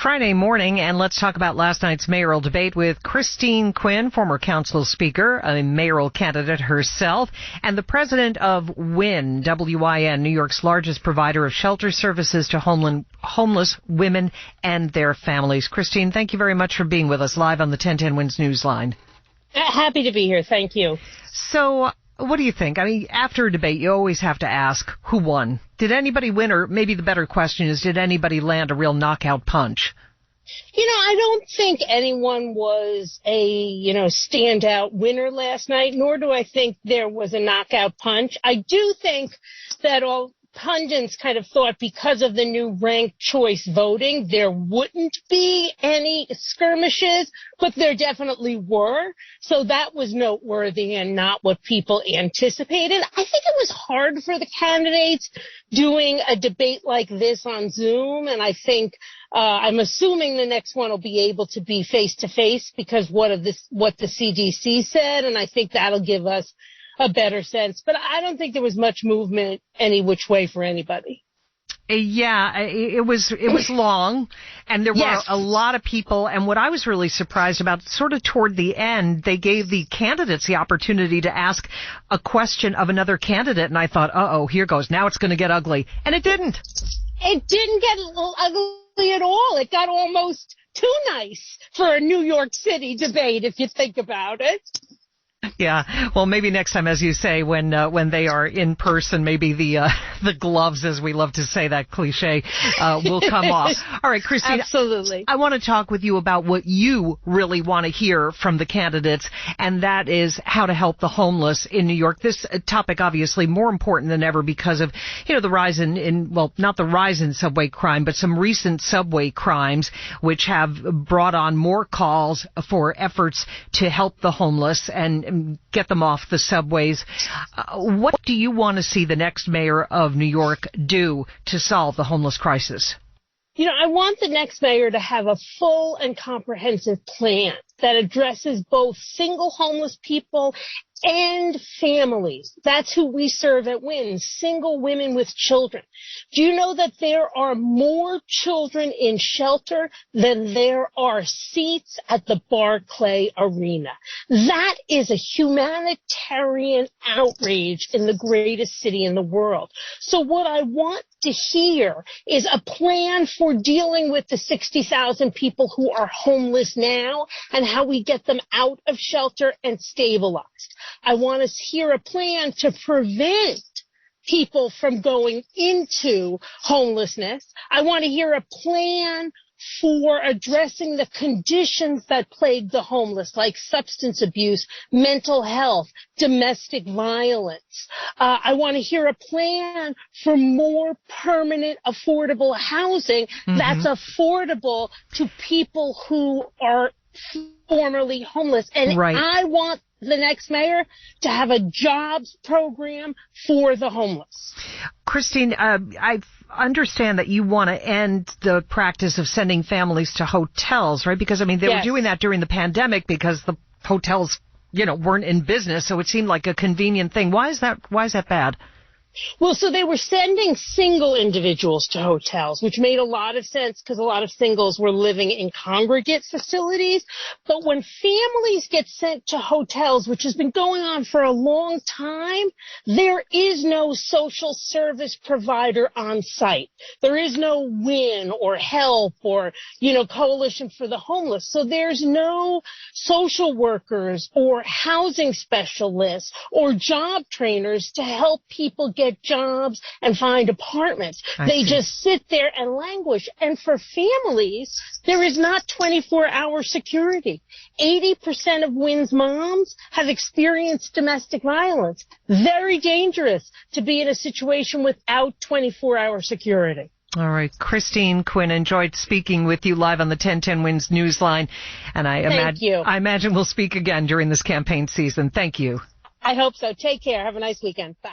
Friday morning, and let's talk about last night's mayoral debate with Christine Quinn, former council speaker, a mayoral candidate herself, and the president of WIN, W-I-N, New York's largest provider of shelter services to homeless women and their families. Christine, thank you very much for being with us live on the 1010 WINS Newsline. Happy to be here. Thank you. So, what do you think? I mean, after a debate, you always have to ask, who won? Did anybody win? Or maybe the better question is, did anybody land a real knockout punch? I don't think anyone was a, standout winner last night, nor do I think there was a knockout punch. I do think that all pundits kind of thought because of the new ranked choice voting, there wouldn't be any skirmishes, but there definitely were. So that was noteworthy and not what people anticipated. I think it was hard for the candidates doing a debate like this on Zoom, and I think I'm assuming the next one will be able to be face-to-face because what the CDC said, and I think that'll give us a better sense. But I don't think there was much movement any which way for anybody. Yeah, it was long, and there were a lot of people. And what I was really surprised about, sort of toward the end, they gave the candidates the opportunity to ask a question of another candidate. And I thought, here goes. Now it's going to get ugly. And it didn't. It didn't get ugly at all. It got almost too nice for a New York City debate, if you think about it. Yeah, well, maybe next time, as you say, when they are in person, maybe the gloves, as we love to say that cliche, will come off. All right, Christine. Absolutely. I want to talk with you about what you really want to hear from the candidates, and that is how to help the homeless in New York. This topic, obviously, more important than ever because of, the rise not the rise in subway crime, but some recent subway crimes, which have brought on more calls for efforts to help the homeless and get them off the subways. What do you want to see the next mayor of New York do to solve the homeless crisis? I want the next mayor to have a full and comprehensive plan that addresses both single homeless people and families. That's who we serve at WINS, single women with children. Do you know that there are more children in shelter than there are seats at the Barclay Arena? That is a humanitarian outrage in the greatest city in the world. So what I want to hear is a plan for dealing with the 60,000 people who are homeless now and how we get them out of shelter and stabilized. I want to hear a plan to prevent people from going into homelessness. I want to hear a plan for addressing the conditions that plague the homeless, like substance abuse, mental health, domestic violence. I want to hear a plan for more permanent, affordable housing that's affordable to people who are formerly homeless. And I want the next mayor to have a jobs program for the homeless. Christine, I understand that you want to end the practice of sending families to hotels, right? Because, they were doing that during the pandemic because the hotels, weren't in business, so it seemed like a convenient thing. Why is that bad? Well, so they were sending single individuals to hotels, which made a lot of sense because a lot of singles were living in congregate facilities. But when families get sent to hotels, which has been going on for a long time, there is no social service provider on site. There is no WIN or HELP or, Coalition for the Homeless. So there's no social workers or housing specialists or job trainers to help people get jobs and find apartments. They just sit there and languish. And for families, there is not 24-hour security. 80% of WINS moms have experienced domestic violence. Very dangerous to be in a situation without 24-hour security. All right. Christine Quinn, enjoyed speaking with you live on the 1010 WINS Newsline. And I imagine we'll speak again during this campaign season. Thank you. I hope so. Take care. Have a nice weekend. Bye.